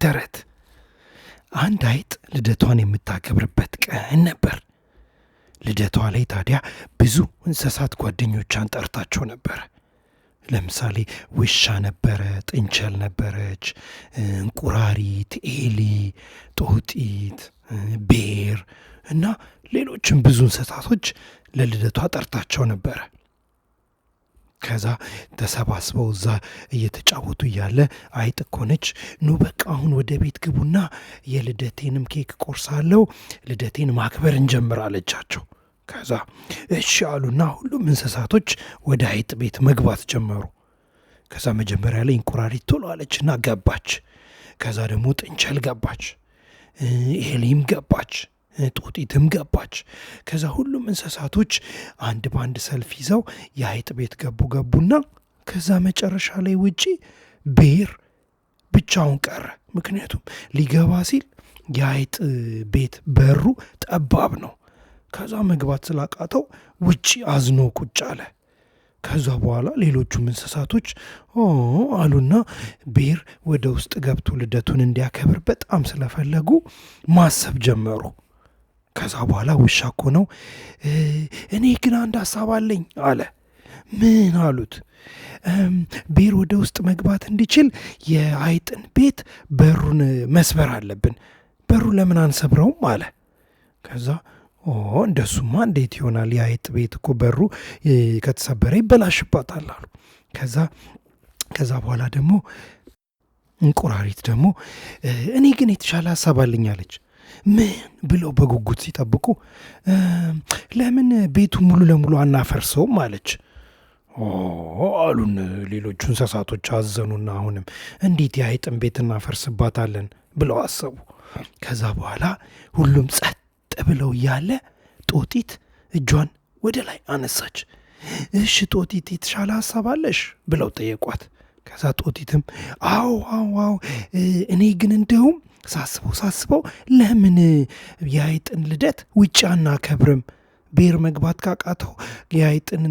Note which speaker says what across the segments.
Speaker 1: ተረት አንድ አይጥ ልደቷን የምታከብርበት ቀን ነበር። ልደቷ ላይ ታዲያ ብዙ እንስሳት ጓደኞቿን ጠርታቸው ነበረ። ለምሳሌ ውሻ ነበረ፣ ጥንቸል ነበረች፣ እንቁራሪት፣ ኤሊ፣ ጦጢት፣ ቤር እና ሌሎችም ብዙ እንስሳቶች ለልደቷ ጠርታቸው ነበረ። ከዛ ተሰባስበው እዛ እየተጫወቱ እያለ አይጥ እኮ ነች፣ ኑ በቃ አሁን ወደ ቤት ግቡና የልደቴንም ኬክ ቆርሳለሁ፣ ልደቴን ማክበር እንጀምር አለቻቸው። ከዛ እሺ አሉና ሁሉም እንስሳቶች ወደ አይጥ ቤት መግባት ጀመሩ። ከዛ መጀመሪያ ላይ እንቁራሪት ቶሎ አለችና ገባች። ከዛ ደግሞ ጥንቸል ገባች፣ ኤሊም ገባች፣ ጦጢትም ገባች። ከዛ ሁሉም እንስሳቶች አንድ በአንድ ሰልፍ ይዘው የአይጥ ቤት ገቡና ከዛ መጨረሻ ላይ ውጪ ቤር ብቻውን ቀረ። ምክንያቱም ሊገባ ሲል የአይጥ ቤት በሩ ጠባብ ነው። ከዛ መግባት ስላቃተው ውጪ አዝኖ ቁጭ አለ። ከዛ በኋላ ሌሎቹም እንስሳቶች አሉና ቤር ወደ ውስጥ ገብቶ ልደቱን እንዲያከብር በጣም ስለፈለጉ ማሰብ ጀመሩ። ከዛ በኋላ ውሻ እኮ ነው፣ እኔ ግን አንድ ሀሳብ አለኝ አለ። ምን አሉት? ቤር ወደ ውስጥ መግባት እንዲችል የአይጥን ቤት በሩን መስበር አለብን። በሩ ለምን አንሰብረውም አለ። ከዛ እንደሱማ እንዴት ይሆናል? የአይጥ ቤት እኮ በሩ ከተሰበረ ይበላሽባታል አሉ። ከዛ በኋላ ደግሞ እንቁራሪት ደግሞ እኔ ግን የተሻለ ሀሳብ አለኝ አለች። ምን ብለው በጉጉት ሲጠብቁ ለምን ቤቱ ሙሉ ለሙሉ አናፈርሰውም አለች። አሉን ሌሎቹ እንስሳቶች አዘኑና አሁንም እንዴት የአይጥን ቤት እናፈርስባታለን ብለው አሰቡ። ከዛ በኋላ ሁሉም ጸጥ ብለው እያለ ጦጢት እጇን ወደ ላይ አነሳች። እሺ ጦጢት የተሻለ ሀሳብ አለሽ ብለው ጠየቋት። ከዛ ጦጢትም አዎ እኔ ግን እንደውም ሳስበው ለምን የአይጥን ልደት ውጭ አናከብርም? ቤር መግባት ካቃተው የአይጥን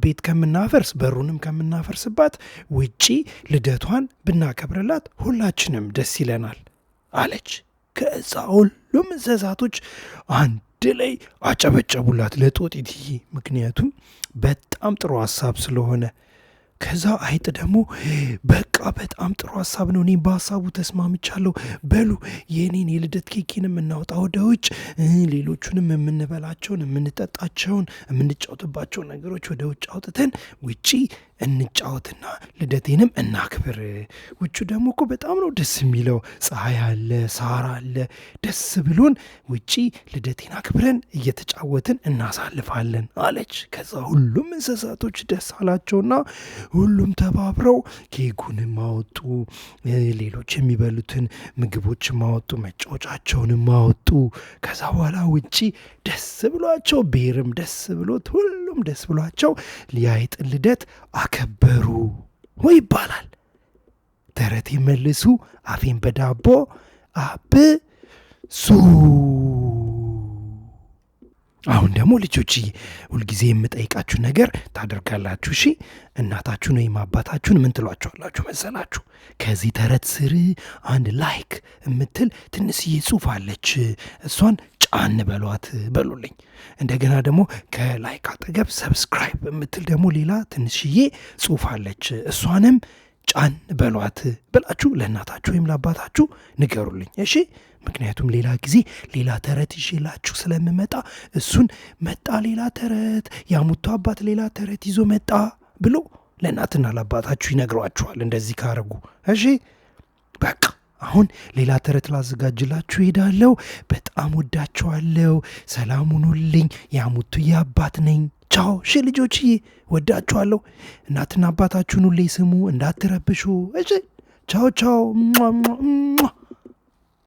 Speaker 1: ቤት ከምናፈርስ በሩንም ከምናፈርስባት ውጪ ልደቷን ብናከብርላት ሁላችንም ደስ ይለናል አለች። ከዛ ሁሉም እንስሳቶች አንድ ላይ አጨበጨቡላት ለጦጢትዬ፣ ምክንያቱም በጣም ጥሩ ሀሳብ ስለሆነ። ከዛ አይጥ ደግሞ በቃ በጣም ጥሩ ሀሳብ ነው፣ እኔም በሀሳቡ ተስማምቻለሁ፣ በሉ የኔን የልደት ኬኬን የምናወጣ ወደ ውጭ፣ ሌሎቹንም የምንበላቸውን የምንጠጣቸውን የምንጫወትባቸውን ነገሮች ወደ ውጭ አውጥተን ውጪ እንጫወትና ልደቴንም እናክብር። ውጩ ደግሞ እኮ በጣም ነው ደስ የሚለው፣ ፀሐይ አለ፣ ሳር አለ፣ ደስ ብሎን ውጪ ልደቴን አክብረን እየተጫወትን እናሳልፋለን አለች። ከዛ ሁሉም እንስሳቶች ደስ አላቸውና ሁሉም ተባብረው ኬኩንም አወጡ፣ ሌሎች የሚበሉትን ምግቦችም አወጡ፣ መጫወቻቸውንም አወጡ። ከዛ በኋላ ውጪ ደስ ብሏቸው ቤርም ደስ ብሎት ሁሉም ደስ ብሏቸው የአይጥን ልደት አከበሩ ይባላል። ተረት መልሱ አፌን በዳቦ አብሱ። አሁን ደግሞ ልጆችዬ ሁልጊዜ የምጠይቃችሁ ነገር ታደርጋላችሁ። እሺ እናታችሁን ወይም አባታችሁን ምን ትሏቸዋላችሁ መሰላችሁ? ከዚህ ተረት ስር አንድ ላይክ የምትል ትንሽዬ ጽሑፍ አለች፣ እሷን ጫን በሏት በሉልኝ። እንደገና ደግሞ ከላይክ አጠገብ ሰብስክራይብ የምትል ደግሞ ሌላ ትንሽዬ ጽሑፍ አለች፣ እሷንም ጫን በሏት ብላችሁ ለእናታችሁ ወይም ለአባታችሁ ንገሩልኝ። እሺ ምክንያቱም ሌላ ጊዜ ሌላ ተረት ይዤላችሁ ስለምመጣ እሱን መጣ ሌላ ተረት፣ የአሙቱ አባት ሌላ ተረት ይዞ መጣ ብሎ ለእናትና ለአባታችሁ ይነግሯችኋል። እንደዚህ ካረጉ እሺ በቃ አሁን ሌላ ተረት ላዘጋጅላችሁ ሄዳለሁ። በጣም ወዳችኋለሁ። ሰላም ሁኑልኝ። የአሙቱዬ አባት ነኝ። ቻው። እሺ ልጆችዬ ወዳችኋለሁ። እናትና አባታችሁን ሁሌ ስሙ፣ እንዳትረብሹ። እሺ ቻው።